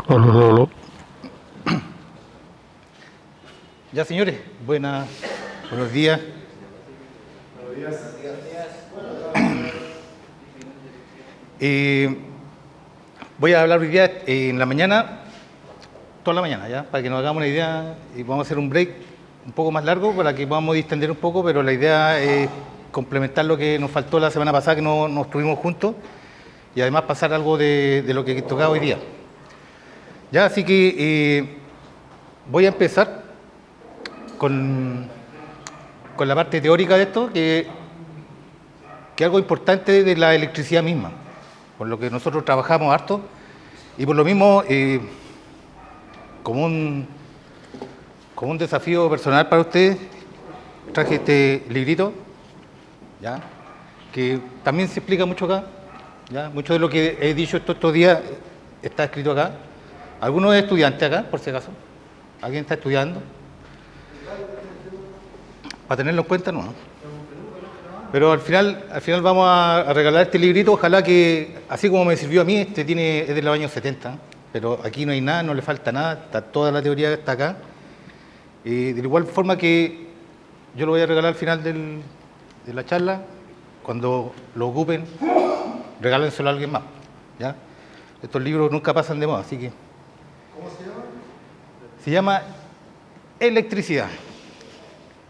Aló, aló, aló. Ya, señores, buenos días. Voy a hablar hoy día en la mañana, toda la mañana, ¿ya? Para que nos hagamos una idea, y vamos a hacer un break un poco más largo para que podamos distender un poco, pero la idea es complementar lo que nos faltó la semana pasada, que no estuvimos juntos, y además pasar algo de lo que tocaba hoy día. Ya, así que voy a empezar con la parte teórica de esto, que es algo importante de la electricidad misma, por lo que nosotros trabajamos harto, y por lo mismo, como un desafío personal para ustedes, traje este librito, ¿ya? Que también se explica mucho acá, ¿ya? Mucho de lo que he dicho estos días está escrito acá. Algunos estudiantes acá, por si acaso. ¿Alguien está estudiando? Para tenerlo en cuenta, no. Pero al final vamos a regalar este librito. Ojalá que, así como me sirvió a mí, es de los años 70, pero aquí no hay nada, no le falta nada, está toda la teoría que está acá. De igual forma que yo lo voy a regalar al final de la charla, cuando lo ocupen, regálenselo a alguien más, ¿ya? Estos libros nunca pasan de moda, así que... ¿Cómo se llama? Se llama electricidad,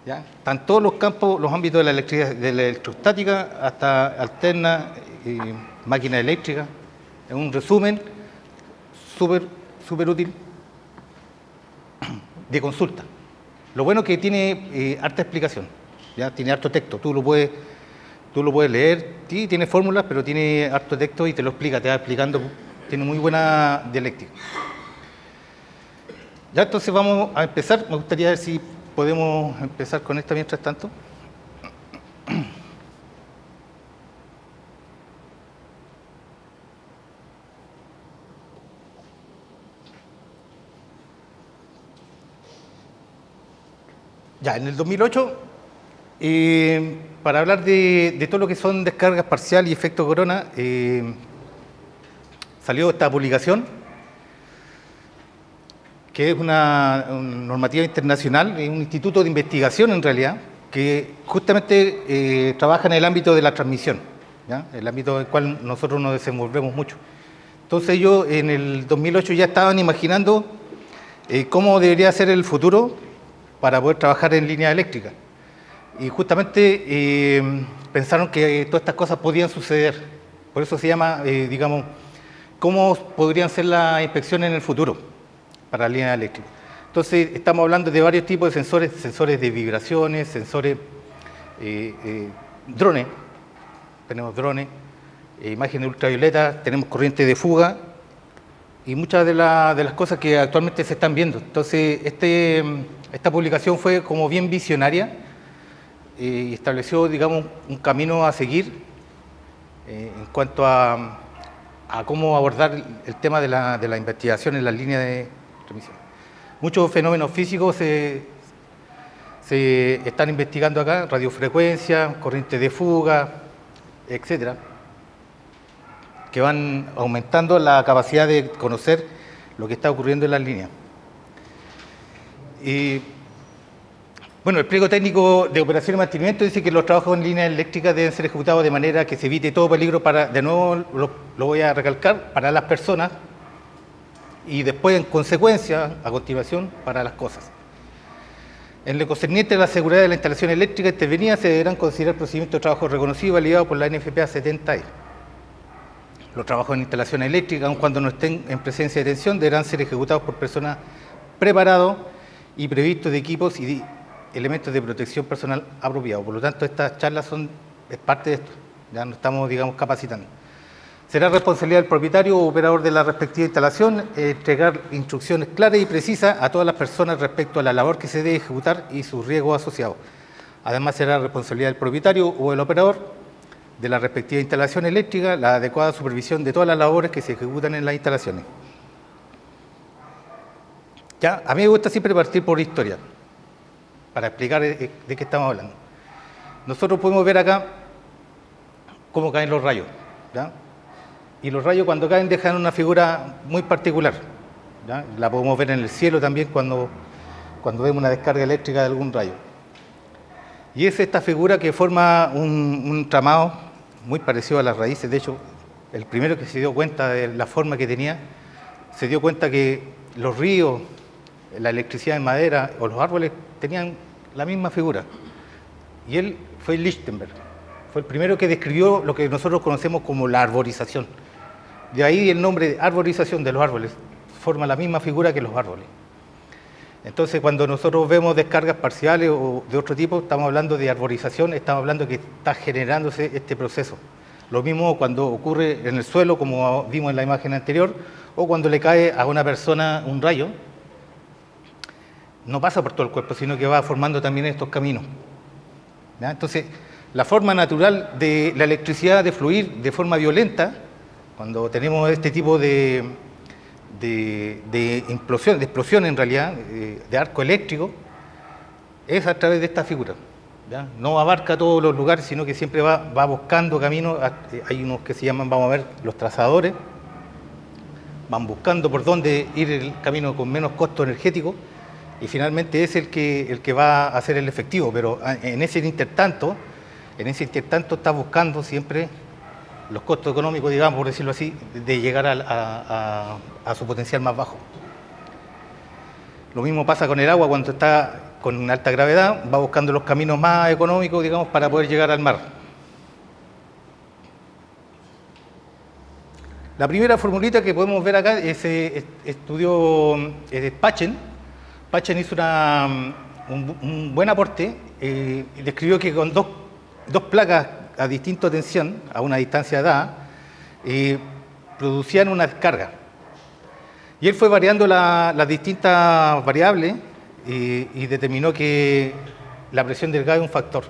¿ya? Están todos los campos, los ámbitos de la electricidad, de la electrostática hasta alterna, máquina eléctrica. Es un resumen súper útil de consulta. Lo bueno es que tiene harta explicación, ¿ya? Tiene harto texto, tú lo puedes leer, sí, tiene fórmulas, pero tiene harto texto y te lo explica, te va explicando, tiene muy buena dialéctica. Ya, entonces vamos a empezar. Me gustaría ver si podemos empezar con esto mientras tanto. Ya, en el 2008, para hablar de todo lo que son descargas parciales y efecto corona, salió esta publicación, que es una normativa internacional, es un instituto de investigación en realidad, que justamente trabaja en el ámbito de la transmisión, ¿ya? El ámbito en el cual nosotros nos desenvolvemos mucho. Entonces ellos en el 2008 ya estaban imaginando cómo debería ser el futuro para poder trabajar en línea eléctrica. Y justamente pensaron que todas estas cosas podían suceder. Por eso se llama, digamos, cómo podrían ser las inspecciones en el futuro para la línea eléctrica. Entonces, estamos hablando de varios tipos de sensores de vibraciones, sensores, drones, tenemos drones, imágenes ultravioleta, tenemos corriente de fuga y muchas de las cosas que actualmente se están viendo. Entonces, esta publicación fue como bien visionaria y estableció, digamos, un camino a seguir en cuanto a cómo abordar el tema de la investigación en las líneas de transmisión. Muchos fenómenos físicos se están investigando acá, radiofrecuencia, corriente de fuga, etcétera, que van aumentando la capacidad de conocer lo que está ocurriendo en las líneas. Bueno, el pliego técnico de operación y mantenimiento dice que los trabajos en líneas eléctricas deben ser ejecutados de manera que se evite todo peligro de nuevo lo voy a recalcar, para las personas y después en consecuencia, a continuación, para las cosas. En lo concerniente a la seguridad de la instalación eléctrica intervenida se deberán considerar procedimientos de trabajo reconocidos y validados por la NFPA 70E. Los trabajos en instalación eléctrica, aun cuando no estén en presencia de tensión, deberán ser ejecutados por personas preparados y previstos de equipos y de elementos de protección personal apropiados. Por lo tanto, estas charlas es parte de esto, ya nos estamos, digamos, capacitando. Será responsabilidad del propietario o operador de la respectiva instalación entregar instrucciones claras y precisas a todas las personas respecto a la labor que se debe ejecutar y sus riesgos asociados. Además, será responsabilidad del propietario o el operador de la respectiva instalación eléctrica la adecuada supervisión de todas las labores que se ejecutan en las instalaciones. Ya, a mí me gusta siempre partir por historia, para explicar de qué estamos hablando. Nosotros podemos ver acá cómo caen los rayos, ¿ya? Y los rayos cuando caen dejan una figura muy particular, ¿ya? La podemos ver en el cielo también cuando vemos una descarga eléctrica de algún rayo. Y es esta figura que forma un entramado muy parecido a las raíces. De hecho, el primero que se dio cuenta de la forma que tenía, se dio cuenta que los ríos, la electricidad en madera o los árboles tenían la misma figura. Y él fue Lichtenberg. Fue el primero que describió lo que nosotros conocemos como la arborización. De ahí el nombre de arborización de los árboles. Forma la misma figura que los árboles. Entonces, cuando nosotros vemos descargas parciales o de otro tipo, estamos hablando de arborización, estamos hablando de que está generándose este proceso. Lo mismo cuando ocurre en el suelo, como vimos en la imagen anterior, o cuando le cae a una persona un rayo, no pasa por todo el cuerpo, sino que va formando también estos caminos. ¿Ya? Entonces, la forma natural de la electricidad de fluir de forma violenta, cuando tenemos este tipo de explosión en realidad, de arco eléctrico, es a través de esta figura. ¿Ya? No abarca todos los lugares, sino que siempre va buscando caminos. Hay unos que se llaman, vamos a ver, los trazadores, van buscando por dónde ir el camino con menos costo energético, y finalmente es el que va a hacer el efectivo, pero en ese intertanto está buscando siempre los costos económicos, digamos, por decirlo así, de llegar a su potencial más bajo. Lo mismo pasa con el agua cuando está con alta gravedad, va buscando los caminos más económicos, digamos, para poder llegar al mar. La primera formulita que podemos ver acá estudió Paschen. Paschen hizo un buen aporte y describió que con dos placas a distinta tensión, a una distancia dada, producían una descarga. Y él fue variando las distintas variables y determinó que la presión del gas es un factor.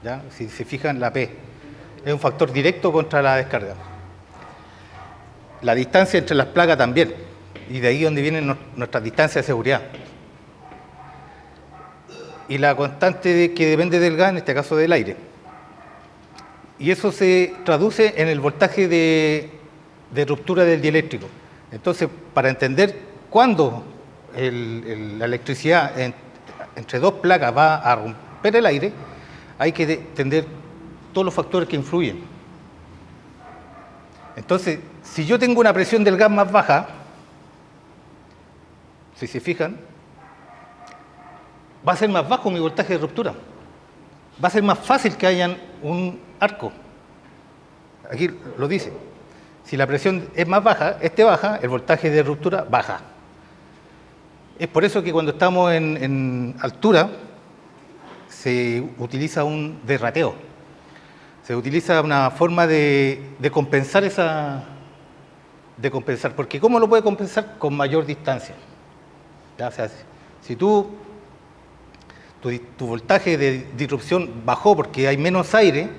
¿Ya? Si se fijan, la P es un factor directo contra la descarga. La distancia entre las placas también, y de ahí donde vienen nuestras distancias de seguridad. Y la constante que depende del gas, en este caso del aire. Y eso se traduce en el voltaje de ruptura del dieléctrico. Entonces, para entender cuándo la electricidad entre dos placas va a romper el aire, hay que entender todos los factores que influyen. Entonces, si yo tengo una presión del gas más baja, si se fijan, va a ser más bajo mi voltaje de ruptura. Va a ser más fácil que haya un arco. Aquí lo dice. Si la presión es más baja, baja, el voltaje de ruptura baja. Es por eso que cuando estamos en altura se utiliza un derrateo. Se utiliza una forma de compensar porque ¿cómo lo puede compensar? Con mayor distancia. ¿Ya? O sea, si tu voltaje de disrupción bajó porque hay menos aire,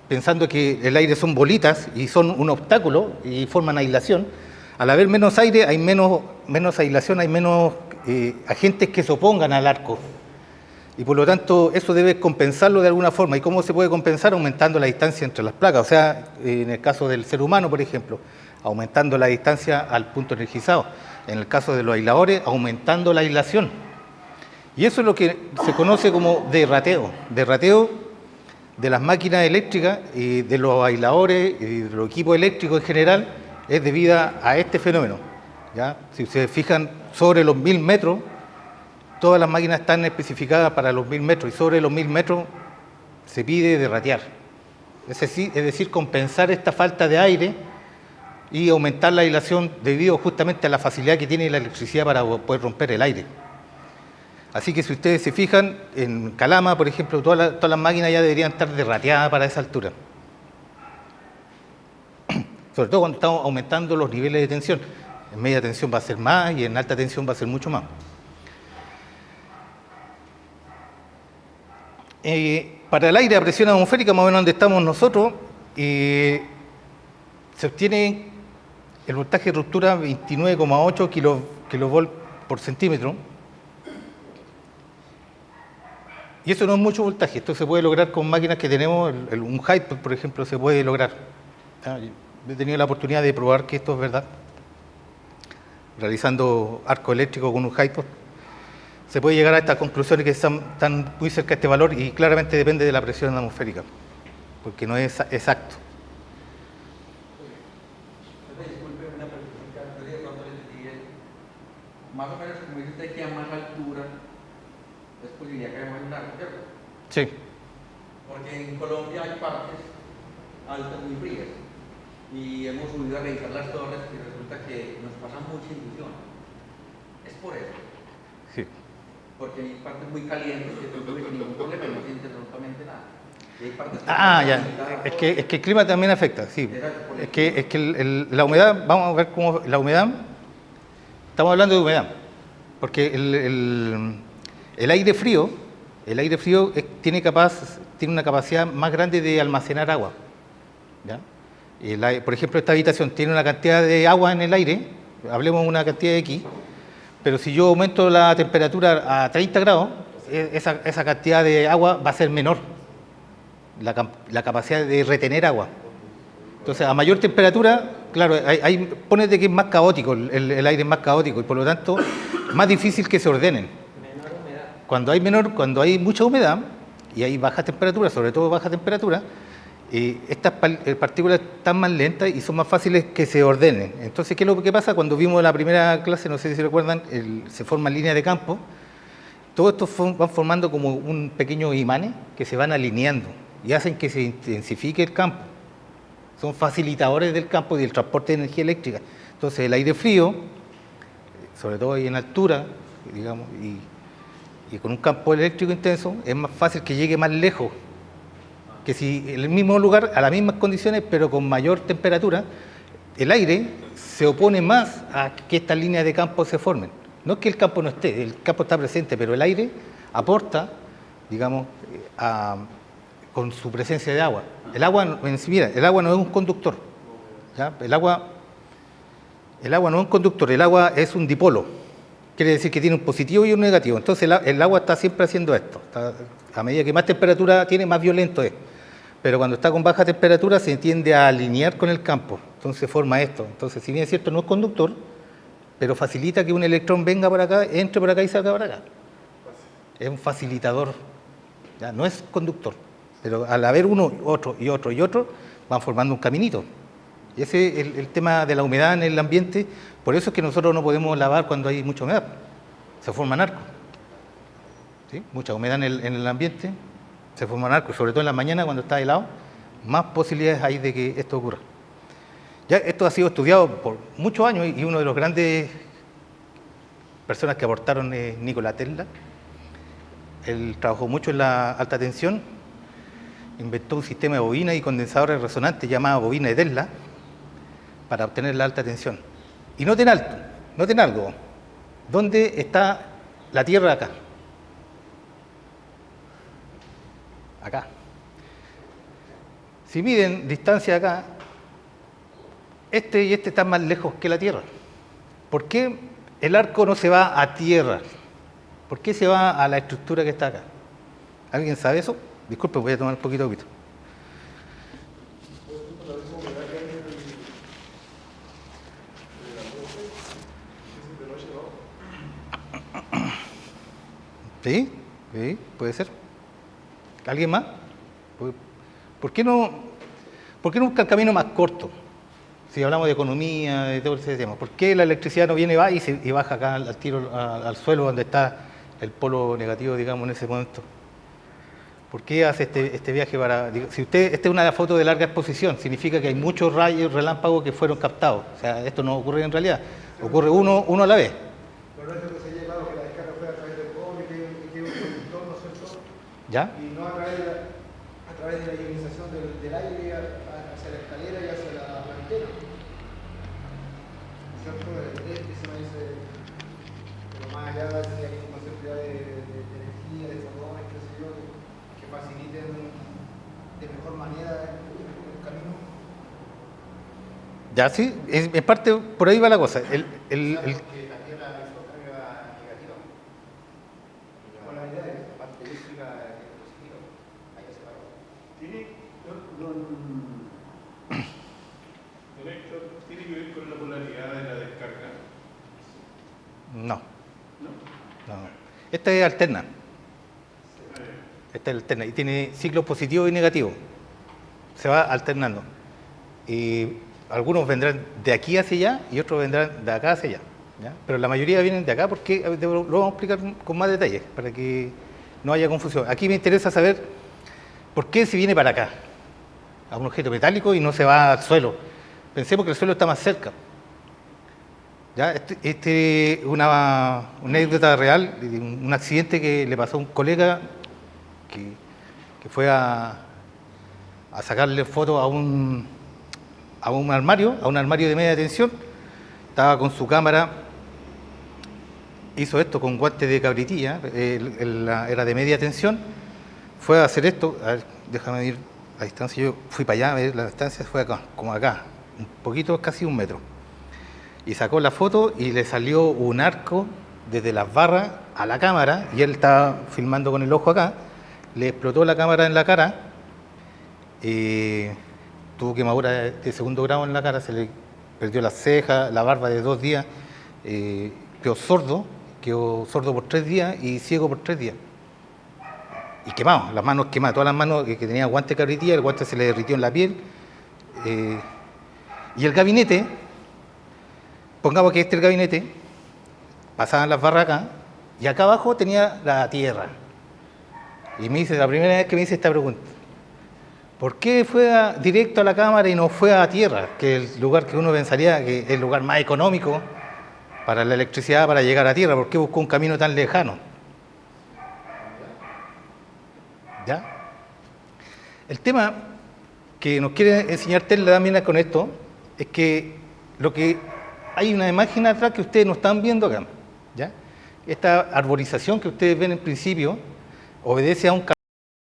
pensando que el aire son bolitas y son un obstáculo y forman aislación, al haber menos aire hay menos aislación, hay menos agentes que se opongan al arco. Y por lo tanto eso debe compensarlo de alguna forma. ¿Y cómo se puede compensar? Aumentando la distancia entre las placas. O sea, en el caso del ser humano, por ejemplo, aumentando la distancia al punto energizado. En el caso de los aisladores, aumentando la aislación. Y eso es lo que se conoce como derrateo. Derrateo de las máquinas eléctricas y de los aisladores y de los equipos eléctricos en general es debido a este fenómeno. ¿Ya? Si se fijan, sobre los 1000 metros, todas las máquinas están especificadas para los 1000 metros y sobre los 1000 metros se pide derratear. Es decir, compensar esta falta de aire y aumentar la aislación debido justamente a la facilidad que tiene la electricidad para poder romper el aire. Así que si ustedes se fijan, en Calama, por ejemplo, todas las máquinas ya deberían estar derrateadas para esa altura. Sobre todo cuando estamos aumentando los niveles de tensión. En media tensión va a ser más y en alta tensión va a ser mucho más. Para el aire a presión atmosférica, más o menos donde estamos nosotros, se obtiene el voltaje de ruptura 29,8 kilovolt por centímetro. Y eso no es mucho voltaje. Esto se puede lograr con máquinas que tenemos, un Hyper, por ejemplo, se puede lograr. He tenido la oportunidad de probar que esto es verdad. realizando arco eléctrico con un HIPOD, se puede llegar a estas conclusiones que están muy cerca de este valor y claramente depende de la presión atmosférica, porque no es exacto. Disculpe, una pregunta. Yo de pronto les dije, más o menos como dice usted que a más altura es posibilidad que hagamos un arco, ¿cierto? Sí. Porque en Colombia hay partes altas muy frías y hemos subido a revisar las torres y resulta que nos pasa mucha inducción. Es por eso. Sí. Porque hay partes muy calientes que tú no ves ningún problema y no sientes absolutamente nada. Y hay partes que Ya. Es que el clima también afecta, sí. Es que la humedad, vamos a ver cómo la humedad, estamos hablando de humedad, porque el aire frío tiene una capacidad más grande de almacenar agua. ¿Ya? Por ejemplo, esta habitación tiene una cantidad de agua en el aire, hablemos de una cantidad de X, pero si yo aumento la temperatura a 30 grados, esa cantidad de agua va a ser menor, la capacidad de retener agua. Entonces, a mayor temperatura, claro, ponete que es más caótico, el aire es más caótico y por lo tanto más difícil que se ordenen. menor humedad. Cuando hay mucha humedad y hay bajas temperaturas, sobre todo baja temperatura, estas partículas están más lentas y son más fáciles que se ordenen. Entonces, ¿qué es lo que pasa? Cuando vimos la primera clase, no sé si se recuerdan, se forman líneas de campo. Todo esto van formando como un pequeño imanes que se van alineando y hacen que se intensifique el campo. Son facilitadores del campo y del transporte de energía eléctrica. Entonces, el aire frío, sobre todo ahí en altura, digamos, y con un campo eléctrico intenso, es más fácil que llegue más lejos que si en el mismo lugar, a las mismas condiciones, pero con mayor temperatura, el aire se opone más a que estas líneas de campo se formen. No es que el campo no esté, el campo está presente, pero el aire aporta, digamos, con su presencia de agua. El agua, mira, el agua no es un conductor. ¿Ya? El agua no es un conductor, el agua es un dipolo. Quiere decir que tiene un positivo y un negativo. Entonces el agua está siempre haciendo esto. A medida que más temperatura tiene, más violento es. Pero cuando está con baja temperatura se tiende a alinear con el campo. Entonces forma esto. Entonces, si bien es cierto, no es conductor, pero facilita que un electrón venga por acá, entre por acá y salga por acá. Es un facilitador. ¿Ya? No es conductor. Pero al haber uno, otro y otro y otro, van formando un caminito. Y ese es el tema de la humedad en el ambiente. Por eso es que nosotros no podemos lavar cuando hay mucha humedad. Se forman arcos. ¿Sí? Mucha humedad en el ambiente, se forman arcos. Sobre todo en la mañana, cuando está helado, más posibilidades hay de que esto ocurra. Ya esto ha sido estudiado por muchos años y uno de los grandes personas que aportaron es Nikola Tesla. Él trabajó mucho en la alta tensión, inventó un sistema de bobinas y condensadores resonantes llamado bobina de Tesla para obtener la alta tensión. Y noten algo, ¿dónde está la Tierra acá? Acá. Si miden distancia acá, este y este están más lejos que la Tierra. ¿Por qué el arco no se va a tierra? ¿Por qué se va a la estructura que está acá? ¿Alguien sabe eso? Disculpe, voy a tomar un poquito de agüita. ¿Sí? ¿Sí? ¿Puede ser? ¿Alguien más? ¿Por qué no busca el camino más corto? Si hablamos de economía, de todo ese tema. ¿Por qué la electricidad no viene y baja acá al tiro, al suelo donde está el polo negativo, digamos, en ese momento? ¿Por qué hace este viaje para...? Si esta es una foto de larga exposición, significa que hay muchos rayos relámpagos que fueron captados. O sea, esto no ocurre en realidad. Ocurre uno a la vez. Pero no es lo que se lleva, que la descarga fue a través del cobre, que es un conductor, ¿no es cierto? ¿Ya? Y no a través de la ionización del aire hacia la escalera y hacia la antena. ¿No es cierto? Eso me dice, pero más allá de que hay un concepto de energía, de fotones, qué sé yo, que faciliten de mejor manera el camino. Ya, sí, en parte por ahí va la cosa. Que la Tierra hizo carga negativa. Con la idea de la parte eléctrica es positiva. Ahí se paró. Don Héctor, ¿tiene que ver con la polaridad de la descarga? No. Esta es alterna. Esta es alterna y tiene ciclos positivos y negativos. Se va alternando. Y algunos vendrán de aquí hacia allá y otros vendrán de acá hacia allá, ¿ya? Pero la mayoría vienen de acá porque lo vamos a explicar con más detalles para que no haya confusión. Aquí me interesa saber por qué se viene para acá, a un objeto metálico y no se va al suelo. Pensemos que el suelo está más cerca. ¿Ya? Este es una anécdota real, un accidente que le pasó a un colega que fue a sacarle fotos a un armario de media tensión. Estaba con su cámara, hizo esto con guantes de cabritilla, era de media tensión, fue a hacer esto, a ver, déjame ir a distancia, yo fui para allá, a ver, la distancia fue acá, como acá, un poquito, casi 1 metro. Y sacó la foto y le salió un arco desde las barras a la cámara, y él estaba filmando con el ojo acá, le explotó la cámara en la cara, tuvo quemadura de 2.º grado en la cara, se le perdió la ceja, la barba de 2 días, quedó sordo por 3 días y ciego por 3 días. Y quemado, las manos quemadas, todas las manos que tenía guante de cabritilla, el guante se le derritió en la piel. Y el gabinete, pongamos que este es el gabinete, pasaban las barras acá, y acá abajo tenía la tierra. Y me dice, la primera vez que me hice esta pregunta, ¿por qué fue directo a la cámara y no fue a tierra? Que es el lugar que uno pensaría que es el lugar más económico para la electricidad, para llegar a tierra. ¿Por qué buscó un camino tan lejano? ¿Ya? El tema que nos quiere enseñar Tesla también con esto es que hay una imagen atrás que ustedes no están viendo acá, ¿ya? Esta arborización que ustedes ven en principio obedece a un